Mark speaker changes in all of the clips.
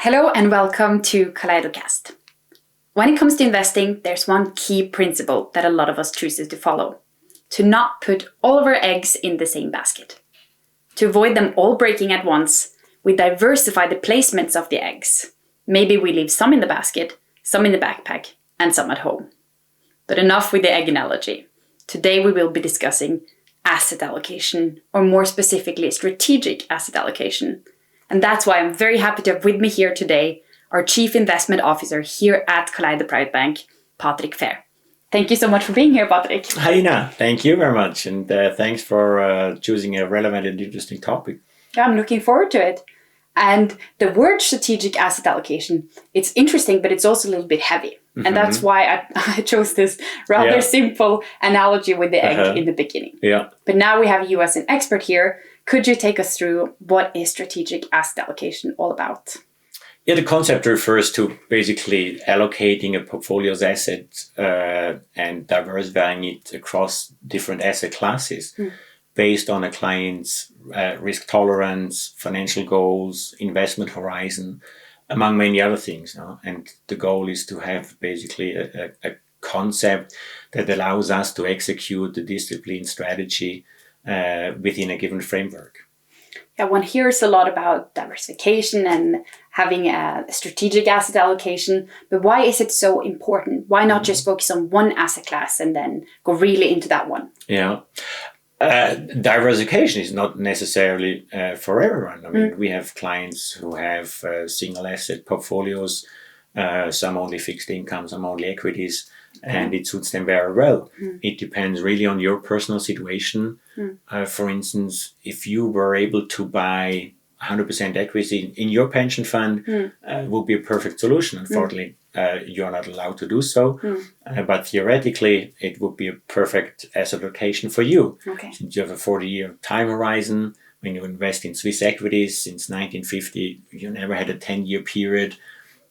Speaker 1: Hello and welcome to KaleidoCAST. When it comes to investing, there's one key principle that a lot of us chooses to follow. To not put all of our eggs in the same basket. To avoid them all breaking at once, we diversify the placements of the eggs. Maybe we leave some in the basket, some in the backpack, and some at home. But enough with the egg analogy. Today we will be discussing asset allocation, or more specifically, strategic asset allocation. And that's why I'm very happy to have with me here today our Chief Investment Officer here at Kaleido Private Bank, Patrick Fehr. Thank you so much for being here, Patrick.
Speaker 2: Hi, Ina. Thank you very much. And thanks for choosing a relevant and interesting topic.
Speaker 1: Yeah, I'm looking forward to it. And the word strategic asset allocation, it's interesting, but it's also a little bit heavy. Mm-hmm. And that's why I chose this rather simple analogy with the egg in the beginning.
Speaker 2: Yeah.
Speaker 1: But now we have you as an expert here. Could you take us through what is strategic asset allocation all about?
Speaker 2: Yeah, the concept refers to basically allocating a portfolio's assets and diversifying it across different asset classes based on a client's risk tolerance, financial goals, investment horizon, among many other things. And the goal is to have basically a concept that allows us to execute the discipline strategy within a given framework.
Speaker 1: Yeah, one hears a lot about diversification and having a strategic asset allocation, but why is it so important? Why not just focus on one asset class and then go really into that one?
Speaker 2: Yeah. Diversification is not necessarily for everyone. I mean, we have clients who have single asset portfolios, some only fixed income, some only equities, and it suits them very well. It depends really on your personal situation. For instance, if you were able to buy 100% equity in your pension fund, would be a perfect solution. Unfortunately, you're not allowed to do so, but theoretically, it would be a perfect asset allocation for you.
Speaker 1: Okay.
Speaker 2: Since you have a 40-year time horizon, when you invest in Swiss equities since 1950, you never had a 10-year period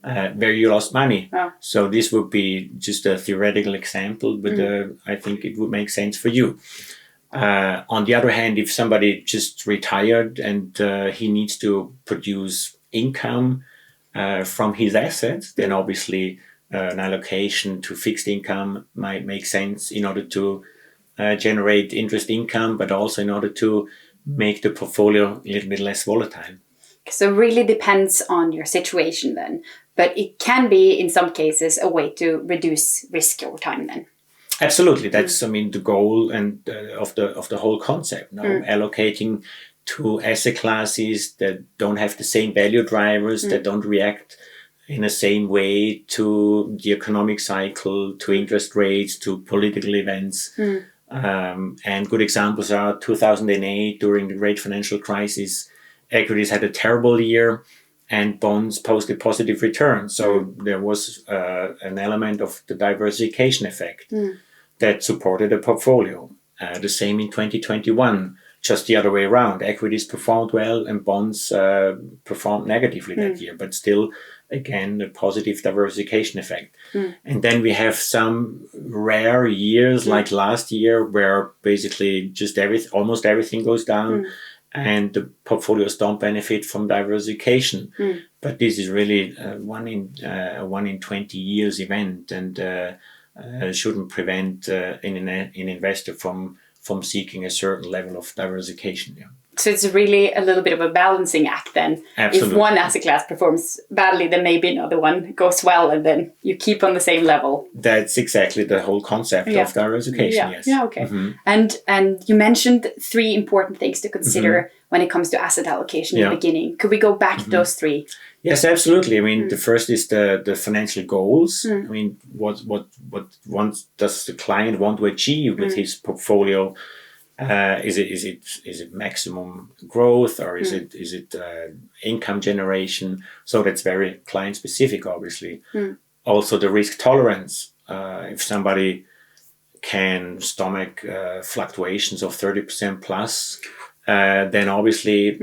Speaker 2: where you lost money.
Speaker 1: Wow.
Speaker 2: So this would be just a theoretical example, but I think it would make sense for you. On the other hand, if somebody just retired and he needs to produce income from his assets, then obviously an allocation to fixed income might make sense in order to generate interest income, but also in order to make the portfolio a little bit less volatile.
Speaker 1: So it really depends on your situation then, but it can be in some cases a way to reduce risk over time then.
Speaker 2: Absolutely, that's the goal and of the whole concept. Allocating to asset classes that don't have the same value drivers, that don't react in the same way to the economic cycle, to interest rates, to political events. And good examples are 2008 during the great financial crisis. Equities had a terrible year and bonds posted positive returns. So there was an element of the diversification effect that supported the portfolio. The same in 2021, just the other way around. Equities performed well and bonds performed negatively that year, but still, again, a positive diversification effect. And then we have some rare years like last year where basically just almost everything goes down. And the portfolios don't benefit from diversification. But this is really a 1 in 20 years event, and shouldn't prevent an investor from seeking a certain level of diversification. Yeah.
Speaker 1: So it's really a little bit of a balancing act then.
Speaker 2: Absolutely.
Speaker 1: If one asset class performs badly, then maybe another one goes well, and then you keep on the same level.
Speaker 2: That's exactly the whole concept of diversification. Yes.
Speaker 1: Yeah. Okay. And you mentioned 3 important things to consider when it comes to asset allocation in the beginning. Could we go back to those 3?
Speaker 2: Yes, absolutely. I mean, the first is the financial goals. I mean, what does the client want to achieve with his portfolio? Is it maximum growth, or is it income generation? So that's very client specific, obviously. Also, the risk tolerance. If somebody can stomach fluctuations of 30% plus, then obviously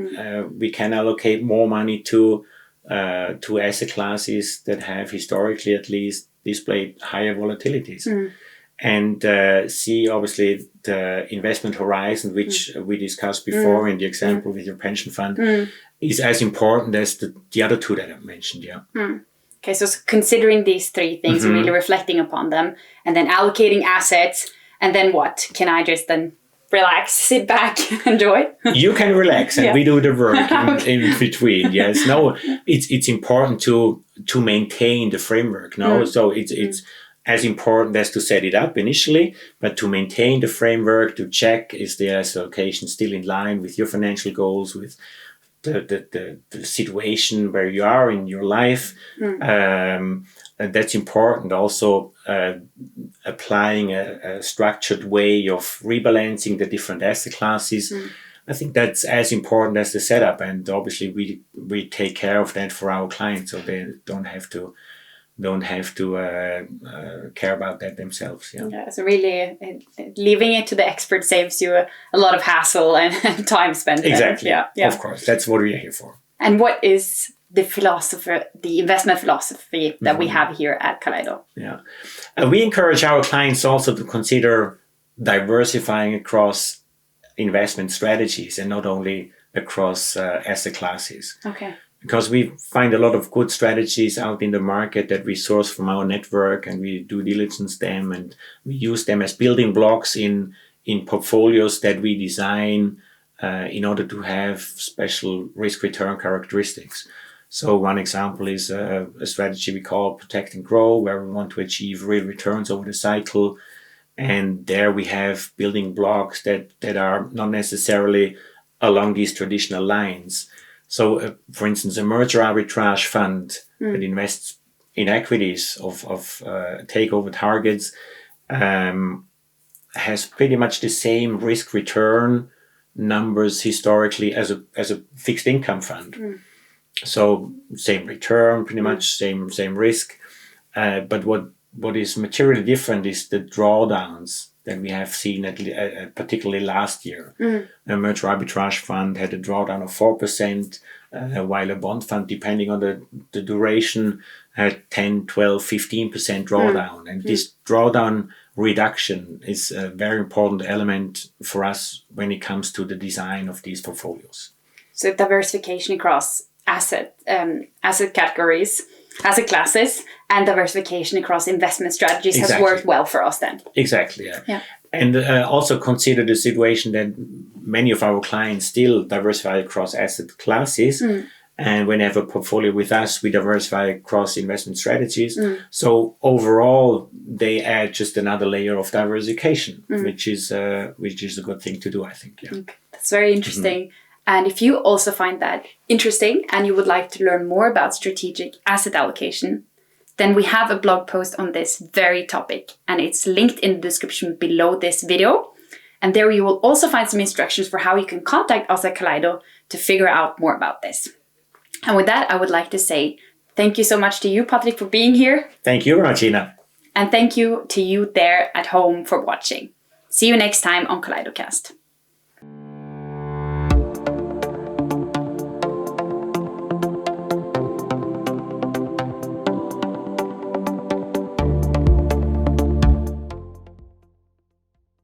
Speaker 2: we can allocate more money to asset classes that have historically at least displayed higher volatilities. and see obviously the investment horizon, which we discussed before in the example with your pension fund, is as important as the other two that I mentioned. Yeah.
Speaker 1: Okay, so considering these three things, really reflecting upon them, and then allocating assets, and then what? Can I just then relax, sit back, enjoy?
Speaker 2: You can relax, and we do the work in between. Yes, no, it's important to maintain the framework. No, so it's as important as to set it up initially, but to maintain the framework, to check is the asset allocation still in line with your financial goals, with the situation where you are in your life. And that's important. Also, applying a structured way of rebalancing the different asset classes. I think that's as important as the setup. And obviously, we take care of that for our clients, so they don't have to care about that themselves. Yeah.
Speaker 1: So really, leaving it to the expert saves you a lot of hassle and time spent.
Speaker 2: Exactly.
Speaker 1: Yeah.
Speaker 2: Of course, that's what we're here for.
Speaker 1: And what is the investment philosophy that we have here at Kaleido?
Speaker 2: Yeah, we encourage our clients also to consider diversifying across investment strategies and not only across asset classes.
Speaker 1: Okay.
Speaker 2: Because we find a lot of good strategies out in the market that we source from our network, and we do diligence them, and we use them as building blocks in portfolios that we design in order to have special risk-return characteristics. So one example is a strategy we call Protect and Grow, where we want to achieve real returns over the cycle. And there we have building blocks that are not necessarily along these traditional lines. So, for instance, a merger arbitrage fund that invests in equities of takeover targets has pretty much the same risk return numbers historically as a fixed income fund. So same return, pretty much same risk. But what is materially different is the drawdowns that we have seen particularly last year. A merger arbitrage fund had a drawdown of 4%, while a bond fund, depending on the duration, had 10, 12, 15% drawdown. And this drawdown reduction is a very important element for us when it comes to the design of these portfolios.
Speaker 1: So diversification across asset categories, asset classes, and diversification across investment strategies has worked well for us then.
Speaker 2: Exactly, yeah. And also consider the situation that many of our clients still diversify across asset classes. And when they have a portfolio with us, we diversify across investment strategies. So overall, they add just another layer of diversification, which is a good thing to do, I think. Yeah.
Speaker 1: Okay. That's very interesting. And if you also find that interesting and you would like to learn more about strategic asset allocation, then we have a blog post on this very topic, and it's linked in the description below this video. And there you will also find some instructions for how you can contact us at Kaleido to figure out more about this. And with that, I would like to say thank you so much to you, Patrick, for being here.
Speaker 2: Thank you, Martina.
Speaker 1: And thank you to you there at home for watching. See you next time on KaleidoCAST.